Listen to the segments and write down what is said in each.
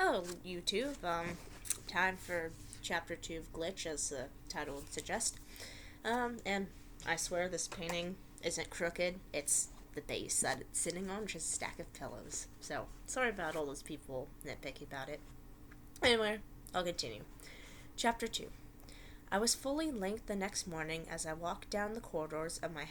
Hello, YouTube. Time for Chapter 2 of Glitch, as the title would suggest. And I swear this painting isn't crooked. It's the base that it's sitting on, just a stack of pillows. So, sorry about all those people nitpicky about it. Anyway, I'll continue. Chapter 2. I was fully linked the next morning as I walked down the corridors of my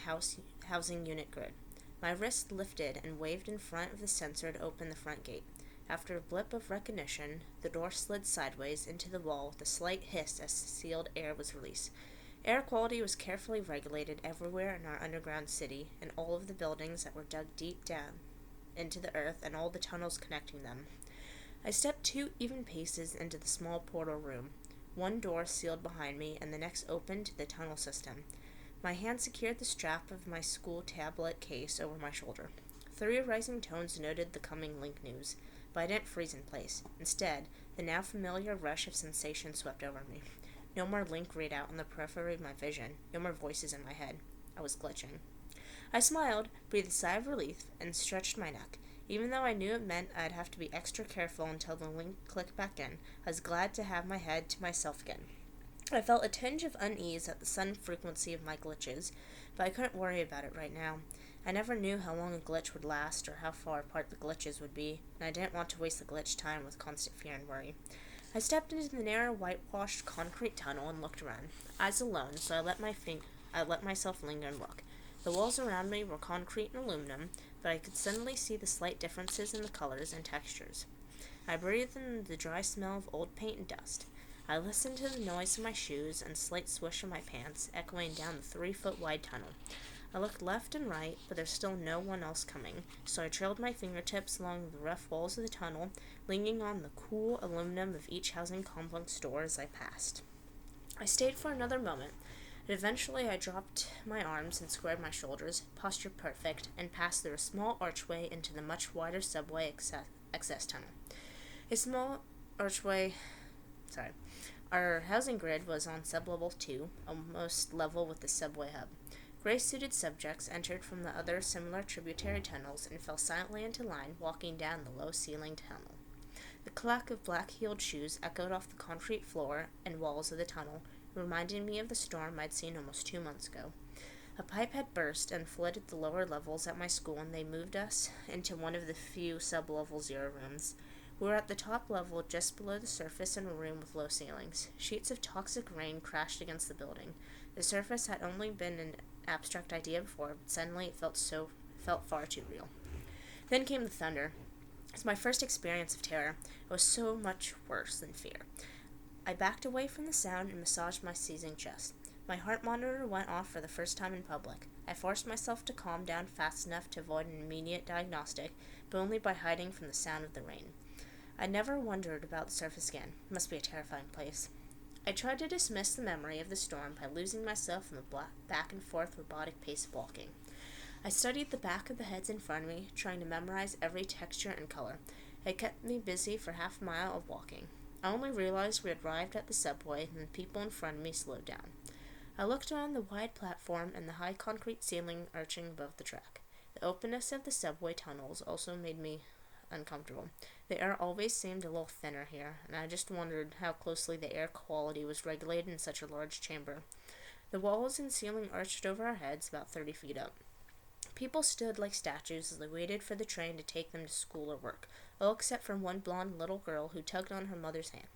housing unit grid. My wrist lifted and waved in front of the sensor to open the front gate. After a blip of recognition, the door slid sideways into the wall with a slight hiss as the sealed air was released. Air quality was carefully regulated everywhere in our underground city, and all of the buildings that were dug deep down into the earth and all the tunnels connecting them. I stepped 2 even paces into the small portal room. One door sealed behind me, and the next opened to the tunnel system. My hand secured the strap of my school tablet case over my shoulder. 3 rising tones noted the coming link news, but I didn't freeze in place. Instead, the now familiar rush of sensation swept over me. No more link readout on the periphery of my vision, no more voices in my head. I was glitching. I smiled, breathed a sigh of relief, and stretched my neck. Even though I knew it meant I'd have to be extra careful until the link clicked back in, I was glad to have my head to myself again. I felt a tinge of unease at the sudden frequency of my glitches, but I couldn't worry about it right now. I never knew how long a glitch would last or how far apart the glitches would be, and I didn't want to waste the glitch time with constant fear and worry. I stepped into the narrow, whitewashed concrete tunnel and looked around. Eyes alone, so I let myself linger and look. The walls around me were concrete and aluminum, but I could suddenly see the slight differences in the colors and textures. I breathed in the dry smell of old paint and dust. I listened to the noise of my shoes and slight swish of my pants echoing down the 3-foot-wide tunnel. I looked left and right, but there's still no one else coming, so I trailed my fingertips along the rough walls of the tunnel, leaning on the cool aluminum of each housing complex door as I passed. I stayed for another moment, but eventually I dropped my arms and squared my shoulders, posture perfect, and passed through a small archway into the much wider subway access tunnel. A small archway... Our housing grid was on sublevel 2, almost level with the subway hub. Gray-suited subjects entered from the other similar tributary tunnels and fell silently into line, walking down the low-ceilinged tunnel. The clack of black-heeled shoes echoed off the concrete floor and walls of the tunnel, reminding me of the storm I'd seen almost 2 months ago. A pipe had burst and flooded the lower levels at my school, and they moved us into one of the few sub-level 0 rooms. We were at the top level, just below the surface in a room with low ceilings. Sheets of toxic rain crashed against the building. The surface had only been an abstract idea before, but suddenly it felt far too real. Then came the thunder. It was my first experience of terror. It was so much worse than fear. I backed away from the sound and massaged my seizing chest. My heart monitor went off for the first time in public. I forced myself to calm down fast enough to avoid an immediate diagnostic, but only by hiding from the sound of the rain. I never wondered about the surface again. It must be a terrifying place. I tried to dismiss the memory of the storm by losing myself in the back and forth robotic pace of walking. I studied the back of the heads in front of me, trying to memorize every texture and color. It kept me busy for half a mile of walking. I only realized we had arrived at the subway and the people in front of me slowed down. I looked around the wide platform and the high concrete ceiling arching above the track. The openness of the subway tunnels also made me uncomfortable. The air always seemed a little thinner here, and I just wondered how closely the air quality was regulated in such a large chamber. The walls and ceiling arched over our heads about 30 feet up. People stood like statues as they waited for the train to take them to school or work, all except for one blonde little girl who tugged on her mother's hand.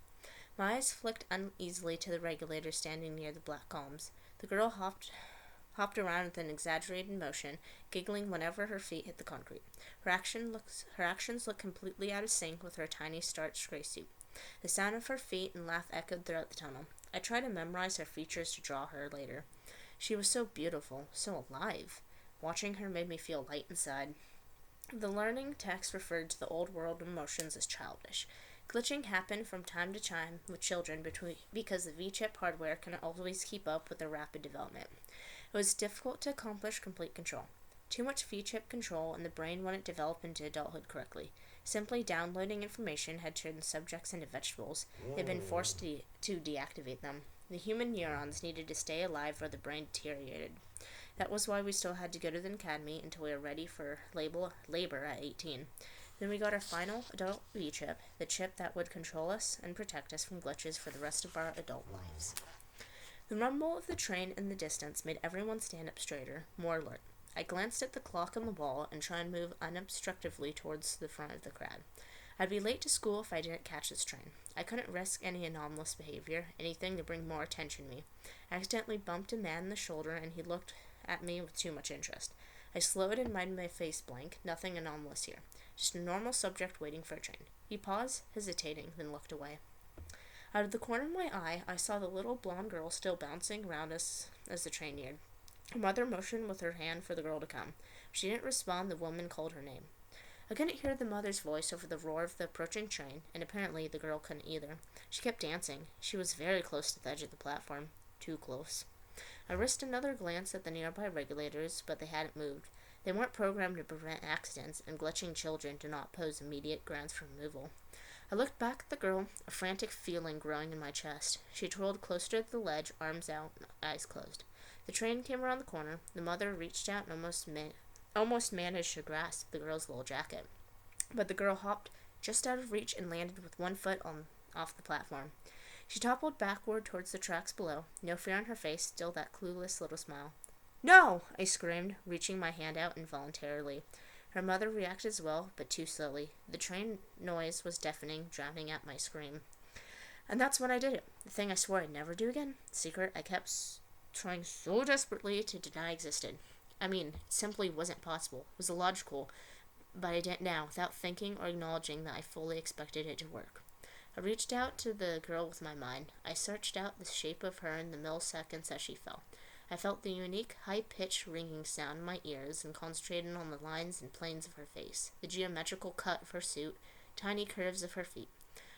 My eyes flicked uneasily to the regulator standing near the black columns. The girl hopped around with an exaggerated motion, giggling whenever her feet hit the concrete. Her actions looked completely out of sync with her tiny starched gray suit. The sound of her feet and laugh echoed throughout the tunnel. I tried to memorize her features to draw her later. She was so beautiful, so alive. Watching her made me feel light inside. The learning text referred to the old world emotions as childish. Glitching happened from time to time with children because the V-chip hardware cannot always keep up with their rapid development. It was difficult to accomplish complete control. Too much V-chip control and the brain wouldn't develop into adulthood correctly. Simply downloading information had turned subjects into vegetables. They'd been forced to deactivate them. The human neurons needed to stay alive or the brain deteriorated. That was why we still had to go to the academy until we were ready for labor at 18. Then we got our final adult V-chip, the chip that would control us and protect us from glitches for the rest of our adult lives. The rumble of the train in the distance made everyone stand up straighter, more alert. I glanced at the clock on the wall and tried to move unobstructively towards the front of the crowd. I'd be late to school if I didn't catch this train. I couldn't risk any anomalous behavior, anything to bring more attention to me. I accidentally bumped a man in the shoulder, and he looked at me with too much interest. I slowed and made my face blank. Nothing anomalous here. Just a normal subject waiting for a train. He paused, hesitating, then looked away. Out of the corner of my eye, I saw the little blonde girl still bouncing around us as the train neared. Her mother motioned with her hand for the girl to come. If she didn't respond, the woman called her name. I couldn't hear the mother's voice over the roar of the approaching train, and apparently the girl couldn't either. She kept dancing. She was very close to the edge of the platform. Too close. I risked another glance at the nearby regulators, but they hadn't moved. They weren't programmed to prevent accidents, and glitching children do not pose immediate grounds for removal. I looked back at the girl, a frantic feeling growing in my chest. She twirled closer to the ledge, arms out, eyes closed. The train came around the corner. The mother reached out and almost managed to grasp the girl's little jacket. But the girl hopped just out of reach and landed with one foot off the platform. She toppled backward towards the tracks below, no fear on her face, still that clueless little smile. "No!" I screamed, reaching my hand out involuntarily. Her mother reacted as well, but too slowly. The train noise was deafening, drowning out my scream. And that's when I did it. The thing I swore I'd never do again. The secret I kept trying so desperately to deny existed. I mean, it simply wasn't possible. It was illogical, but I did it now, without thinking or acknowledging that I fully expected it to work. I reached out to the girl with my mind. I searched out the shape of her in the milliseconds as she fell. I felt the unique, high-pitched ringing sound in my ears and concentrated on the lines and planes of her face, the geometrical cut of her suit, tiny curves of her feet.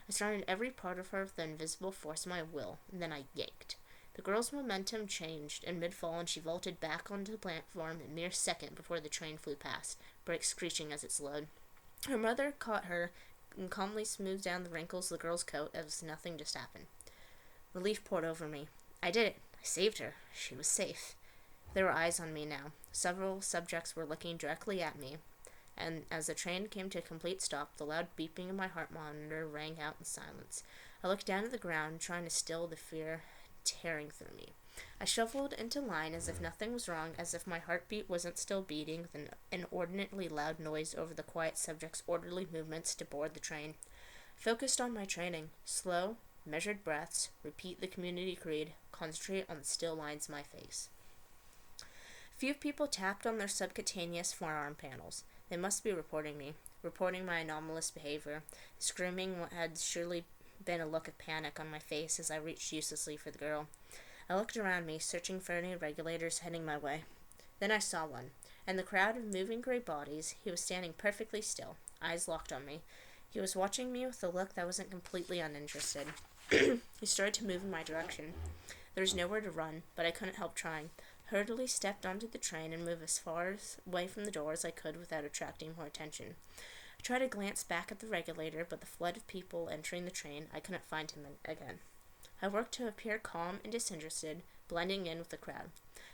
I surrounded every part of her with the invisible force of my will, and then I yanked. The girl's momentum changed in mid-fall, and she vaulted back onto the platform a mere second before the train flew past, brakes screeching as it slowed. Her mother caught her and calmly smoothed down the wrinkles of the girl's coat as if nothing just happened. Relief poured over me. I did it. I saved her. She was safe. There were eyes on me now. Several subjects were looking directly at me, and as the train came to a complete stop, the loud beeping of my heart monitor rang out in silence. I looked down at the ground, trying to still the fear tearing through me. I shuffled into line as if nothing was wrong, as if my heartbeat wasn't still beating with an inordinately loud noise over the quiet subject's orderly movements to board the train. Focused on my training. Slow, measured breaths, repeat the community creed, concentrate on the still lines of my face. Few people tapped on their subcutaneous forearm panels. They must be reporting me, reporting my anomalous behavior. Screaming had surely been a look of panic on my face as I reached uselessly for the girl. I looked around me, searching for any regulators heading my way. Then I saw one. In the crowd of moving gray bodies, he was standing perfectly still, eyes locked on me. He was watching me with a look that wasn't completely uninterested. He started to move in my direction. There was nowhere to run, but I couldn't help trying. I hurriedly stepped onto the train and moved as far away from the door as I could without attracting more attention. I tried to glance back at the regulator, but the flood of people entering the train, I couldn't find him again. I worked to appear calm and disinterested, blending in with the crowd.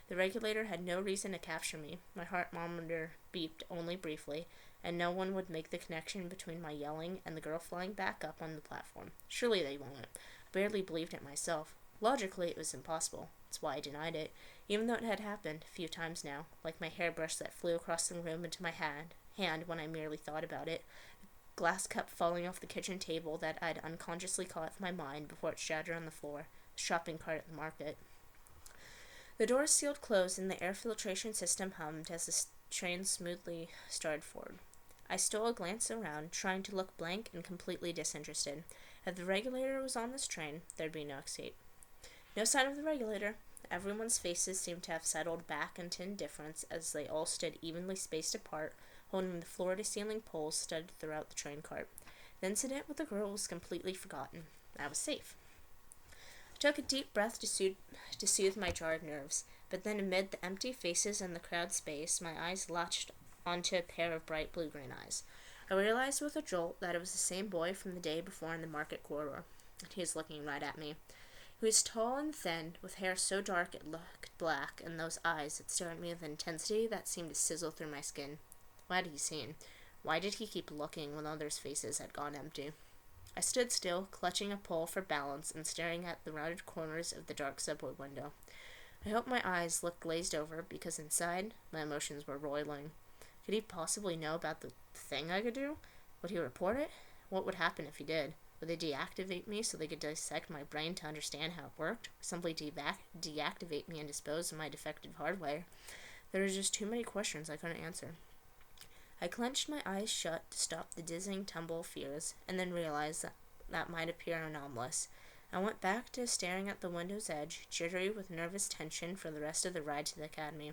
The regulator had no reason to capture me. My heart monitor beeped only briefly, and no one would make the connection between my yelling and the girl flying back up on the platform. Surely they won't. I barely believed it myself. Logically, it was impossible. That's why I denied it, even though it had happened a few times now, like my hairbrush that flew across the room into my hand when I merely thought about it, a glass cup falling off the kitchen table that I'd unconsciously caught from my mind before it shattered on the floor, the shopping cart at the market. The doors sealed closed and the air filtration system hummed as the train smoothly started forward. I stole a glance around, trying to look blank and completely disinterested. If the regulator was on this train, there'd be no escape. No sign of the regulator. Everyone's faces seemed to have settled back into indifference as they all stood evenly spaced apart, holding the floor-to-ceiling poles studded throughout the train cart. The incident with the girl was completely forgotten. I was safe. I took a deep breath to soothe my jarred nerves, but then amid the empty faces and the crowd space, my eyes latched onto a pair of bright blue-green eyes. I realized with a jolt that it was the same boy from the day before in the market corridor, and he was looking right at me. He was tall and thin, with hair so dark it looked black, and those eyes that stared at me with an intensity that seemed to sizzle through my skin. What had he seen? Why did he keep looking when others' faces had gone empty? I stood still, clutching a pole for balance and staring at the rounded corners of the dark subway window. I hope my eyes looked glazed over because inside, my emotions were roiling. Could he possibly know about the thing I could do? Would he report it? What would happen if he did? Would they deactivate me so they could dissect my brain to understand how it worked? Or simply deactivate me and dispose of my defective hardware? There were just too many questions I couldn't answer. I clenched my eyes shut to stop the dizzying tumble of fears, and then realized that might appear anomalous. I went back to staring at the window's edge, jittery with nervous tension for the rest of the ride to the academy.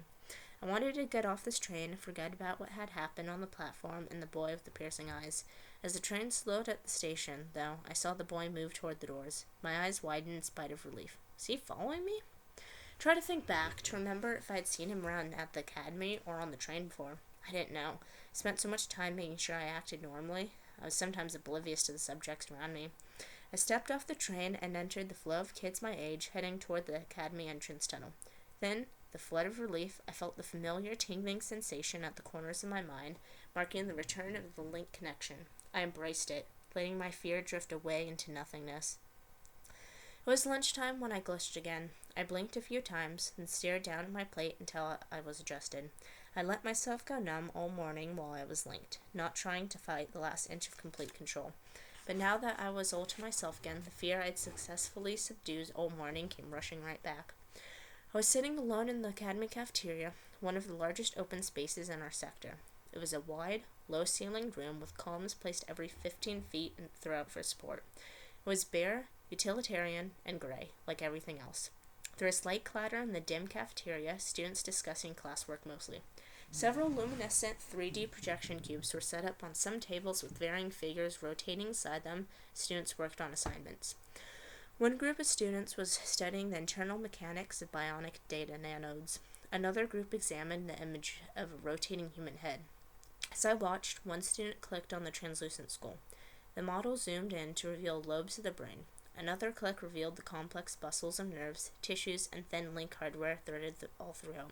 I wanted to get off this train and forget about what had happened on the platform and the boy with the piercing eyes. As the train slowed at the station, though, I saw the boy move toward the doors. My eyes widened in spite of relief. Was he following me? Try to think back, to remember if I had seen him run at the academy or on the train before. I didn't know. I spent so much time making sure I acted normally. I was sometimes oblivious to the subjects around me. I stepped off the train and entered the flow of kids my age, heading toward the academy entrance tunnel. Then, the flood of relief, I felt the familiar tingling sensation at the corners of my mind, marking the return of the link connection. I embraced it, letting my fear drift away into nothingness. It was lunchtime when I glitched again. I blinked a few times, and stared down at my plate until I was adjusted. I let myself go numb all morning while I was linked, not trying to fight the last inch of complete control. But now that I was all to myself again, the fear I'd successfully subdued all morning came rushing right back. I was sitting alone in the academy cafeteria, one of the largest open spaces in our sector. It was a wide, low-ceilinged room with columns placed every 15 feet throughout for support. It was bare, utilitarian, and gray, like everything else. There was light clatter in the dim cafeteria, students discussing classwork mostly. Several luminescent 3D projection cubes were set up on some tables with varying figures rotating inside them. Students worked on assignments. One group of students was studying the internal mechanics of bionic data nanodes. Another group examined the image of a rotating human head. As I watched, one student clicked on the translucent skull. The model zoomed in to reveal lobes of the brain. Another click revealed the complex bustles of nerves, tissues, and thin link hardware threaded all throughout.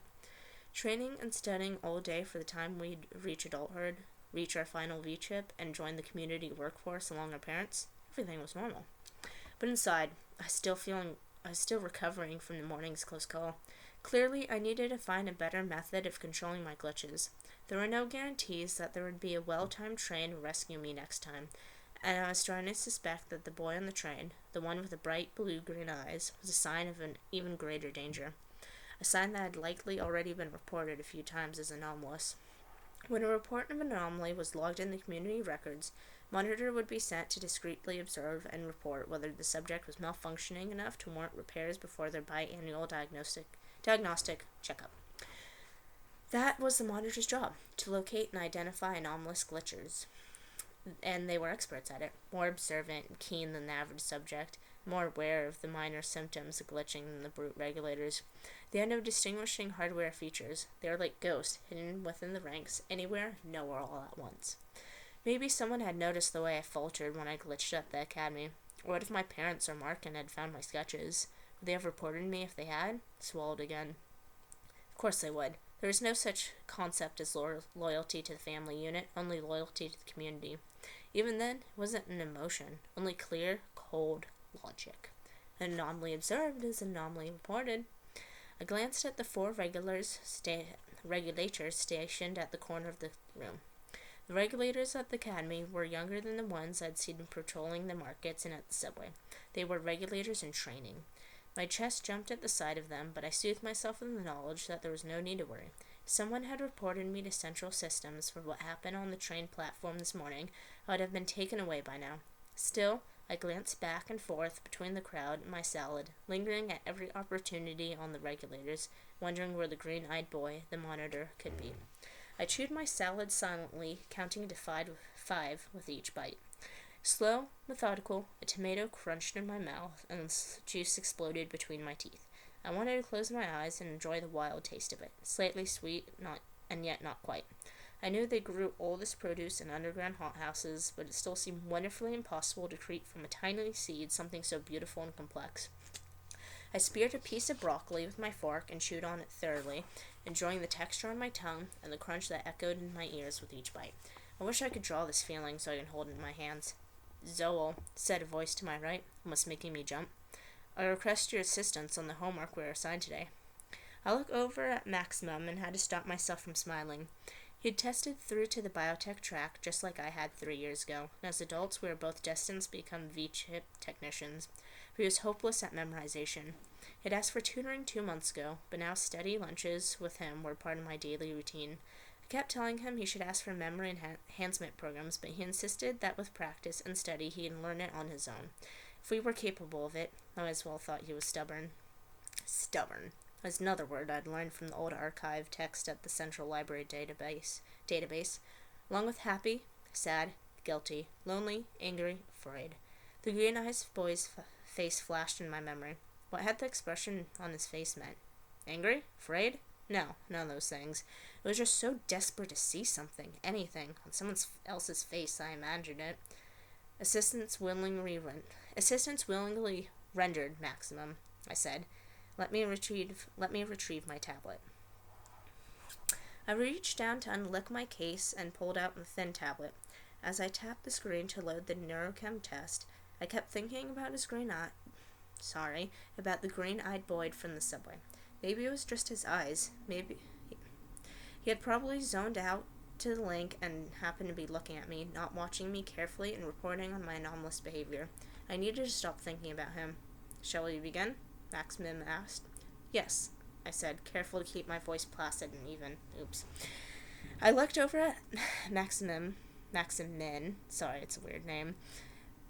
Training and studying all day for the time we'd reach adulthood, reach our final V-chip, and join the community workforce along our parents, everything was normal. But inside, I was still recovering from the morning's close call. Clearly, I needed to find a better method of controlling my glitches. There were no guarantees that there would be a well-timed train to rescue me next time, and I was starting to suspect that the boy on the train, the one with the bright blue-green eyes, was a sign of an even greater danger. A sign that had likely already been reported a few times as anomalous. When a report of an anomaly was logged in the community records, monitor would be sent to discreetly observe and report whether the subject was malfunctioning enough to warrant repairs before their biannual diagnostic checkup. That was the monitor's job, to locate and identify anomalous glitches. And they were experts at it, more observant and keen than the average subject, more aware of the minor symptoms of glitching than the brute regulators. They had no distinguishing hardware features. They were like ghosts, hidden within the ranks, anywhere, nowhere, all at once. Maybe someone had noticed the way I faltered when I glitched at the academy. Or what if my parents or Markin had found my sketches? Would they have reported me if they had? Swallowed again. Of course they would. There was no such concept as loyalty to the family unit, only loyalty to the community. Even then, it wasn't an emotion, only clear, cold logic. An anomaly observed is an anomaly reported. I glanced at the four regulators stationed at the corner of the room. The regulators at the academy were younger than the ones I'd seen patrolling the markets and at the subway. They were regulators in training. My chest jumped at the sight of them, but I soothed myself with the knowledge that there was no need to worry. If someone had reported me to Central Systems for what happened on the train platform this morning, I would have been taken away by now. Still, I glanced back and forth between the crowd and my salad, lingering at every opportunity on the regulators, wondering where the green-eyed boy, the monitor, could be. I chewed my salad silently, counting to five with each bite. Slow, methodical, a tomato crunched in my mouth, and juice exploded between my teeth. I wanted to close my eyes and enjoy the wild taste of it, slightly sweet, and yet not quite. I knew they grew all this produce in underground hothouses, but it still seemed wonderfully impossible to create from a tiny seed something so beautiful and complex. I speared a piece of broccoli with my fork and chewed on it thoroughly, enjoying the texture on my tongue and the crunch that echoed in my ears with each bite. I wish I could draw this feeling so I can hold it in my hands. Zoel, said a voice to my right, almost making me jump. I request your assistance on the homework we are assigned today. I looked over at Maximum and had to stop myself from smiling. He had tested through to the biotech track just like I had 3 years ago, and as adults we were both destined to become V-chip technicians. But he was hopeless at memorization. He had asked for tutoring 2 months ago, but now steady lunches with him were part of my daily routine. I kept telling him he should ask for memory enhancement programs, but he insisted that with practice and study he can learn it on his own. If we were capable of it, I as well thought he was stubborn. Stubborn was another word I'd learned from the old archive text at the Central Library database, along with happy, sad, guilty, lonely, angry, afraid. The green-eyed boy's face flashed in my memory. What had the expression on his face meant? Angry? Afraid? No, none of those things. It was just so desperate to see something, anything, on someone else's face I imagined it. Assistance willingly rendered, Maximum, I said. Let me retrieve my tablet. I reached down to unlick my case and pulled out the thin tablet. As I tapped the screen to load the neurochem test, I kept thinking about about the green-eyed boy from the subway. Maybe it was just his eyes. Maybe he had probably zoned out to the link and happened to be looking at me, not watching me carefully and reporting on my anomalous behavior. I needed to stop thinking about him. Shall we begin? Maximum asked. Yes, I said, careful to keep my voice placid and even. Oops. I looked over at Maximin, sorry, it's a weird name,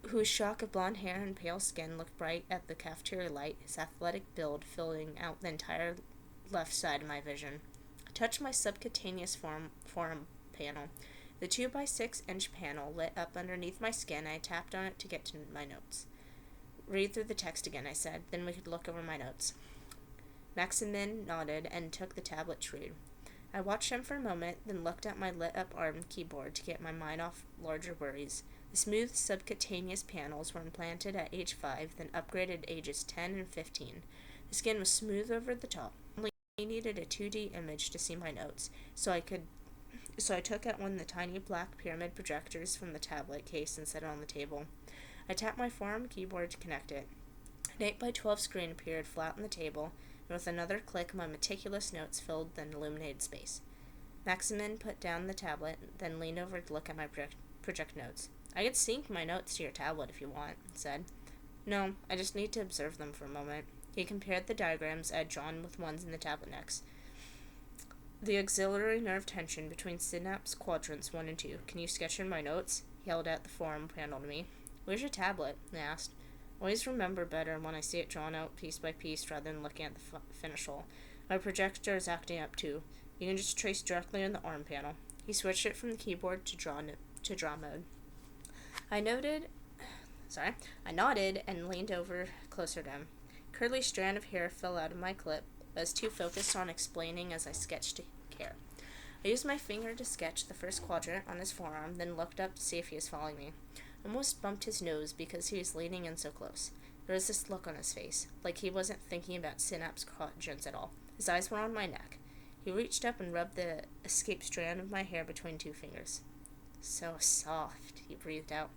whose shock of blonde hair and pale skin looked bright at the cafeteria light, his athletic build filling out the entire left side of my vision. I touched my subcutaneous forum panel. The 2x6-inch panel lit up underneath my skin. I tapped on it to get to my notes. Read through the text again, I said, then we could look over my notes. Maximin nodded and took the tablet to read. I watched him for a moment, then looked at my lit-up ARM keyboard to get my mind off larger worries. The smooth subcutaneous panels were implanted at age 5, then upgraded at ages 10 and 15. The skin was smooth over the top. I needed a 2D image to see my notes, so I took out one of the tiny black pyramid projectors from the tablet case and set it on the table. I tapped my forearm keyboard to connect it. An 8x12 screen appeared flat on the table, and with another click my meticulous notes filled the illuminated space. Maximin put down the tablet, then leaned over to look at my project notes. I could sync my notes to your tablet if you want, he said. No, I just need to observe them for a moment. He compared the diagrams I had drawn with ones in the tablet next. The auxiliary nerve tension between synapse quadrants 1 and 2. Can you sketch in my notes? He held out the forum panel to me. Where's your tablet? I asked. Always remember better when I see it drawn out piece by piece rather than looking at the finish hole. My projector is acting up too. You can just trace directly on the ARM panel. He switched it from the keyboard to draw mode. I nodded and leaned over closer to him. A curly strand of hair fell out of my clip, but I was too focused on explaining as I sketched to care. I used my finger to sketch the first quadrant on his forearm, then looked up to see if he was following me. I almost bumped his nose because he was leaning in so close. There was this look on his face, like he wasn't thinking about synapse quadrants at all. His eyes were on my neck. He reached up and rubbed the escaped strand of my hair between 2 fingers. So soft, he breathed out.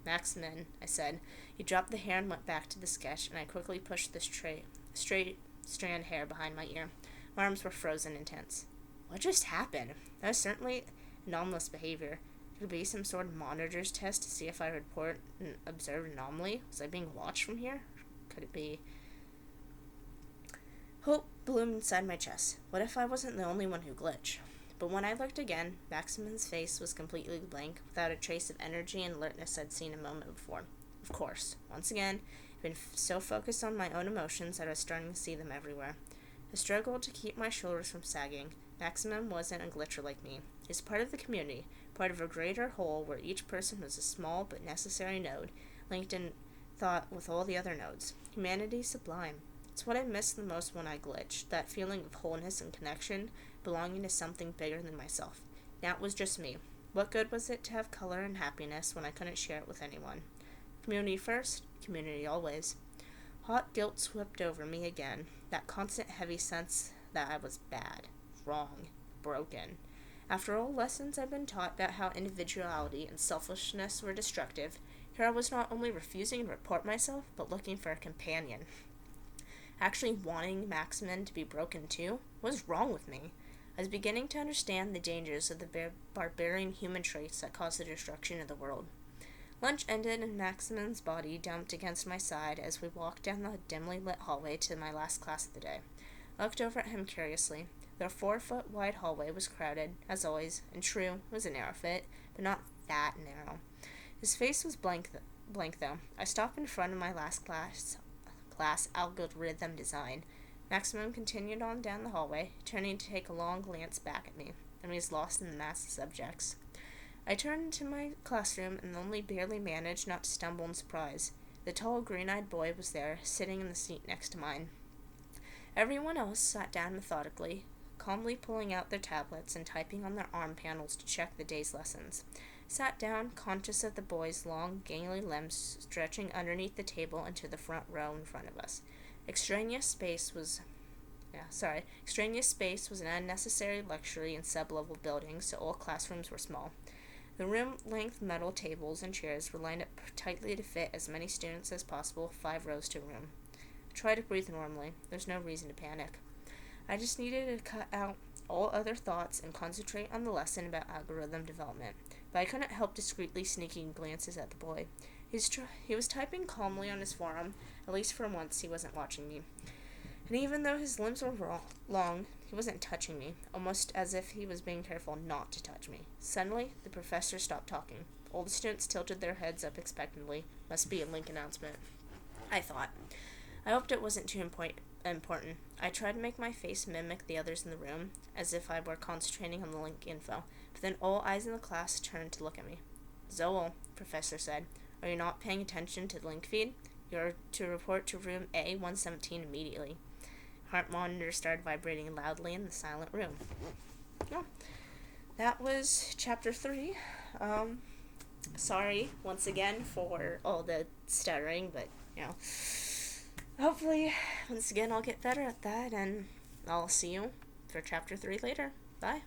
Maximin, I said. He dropped the hair and went back to the sketch, and I quickly pushed the straight strand hair behind my ear. My arms were frozen and tense. What just happened? That was certainly anomalous behavior. Could it be some sort of monitor's test to see if I report an observed anomaly? Was I being watched from here? Could it be? Hope bloomed inside my chest. What if I wasn't the only one who glitched? But when I looked again, Maximin's face was completely blank, without a trace of energy and alertness I'd seen a moment before. Of course, once again, I'd been so focused on my own emotions that I was starting to see them everywhere. I struggled to keep my shoulders from sagging. Maximin wasn't a glitcher like me. He was part of the community, part of a greater whole where each person was a small but necessary node, linked in thought with all the other nodes. Humanity sublime. It's what I missed the most when I glitched, that feeling of wholeness and connection, belonging to something bigger than myself. Now it was just me. What good was it to have color and happiness when I couldn't share it with anyone? Community first, community always. Hot guilt swept over me again, that constant heavy sense that I was bad, wrong, broken. After all lessons I'd been taught about how individuality and selfishness were destructive, here I was not only refusing to report myself, but looking for a companion. Actually wanting Maximin to be broken too? What was wrong with me? I was beginning to understand the dangers of the barbarian human traits that caused the destruction of the world. Lunch ended and Maximin's body dumped against my side as we walked down the dimly lit hallway to my last class of the day. I looked over at him curiously. The 4-foot wide hallway was crowded, as always, and true, it was a narrow fit, but not that narrow. His face was blank though. I stopped in front of my last class algorithm design. Maximum continued on down the hallway, turning to take a long glance back at me, and he was lost in the mass of subjects. I turned to my classroom and only barely managed not to stumble in surprise. The tall, green-eyed boy was there, sitting in the seat next to mine. Everyone else sat down methodically, calmly pulling out their tablets and typing on their arm panels to check the day's lessons. Sat down, conscious of the boy's long, gangly limbs stretching underneath the table into the front row in front of us. Extraneous space was an unnecessary luxury in sub-level buildings, so all classrooms were small. The room-length metal tables and chairs were lined up tightly to fit as many students as possible, 5 rows to a room. I tried to breathe normally. There's no reason to panic. I just needed to cut out all other thoughts and concentrate on the lesson about algorithm development. But I couldn't help discreetly sneaking glances at the boy. He was typing calmly on his forearm. At least for once he wasn't watching me. And even though his limbs were long, he wasn't touching me, almost as if he was being careful not to touch me. Suddenly, the professor stopped talking. All the students tilted their heads up expectantly. Must be a link announcement, I thought. I hoped it wasn't too important. I tried to make my face mimic the others in the room, as if I were concentrating on the link info, but then all eyes in the class turned to look at me. "Zoel," the professor said, "are you not paying attention to the link feed? You're to report to room A117 immediately." Heart monitor started vibrating loudly in the silent room. Oh, that was chapter 3. Sorry once again for all the stuttering, but hopefully once again I'll get better at that, and I'll see you for chapter 3 later. Bye.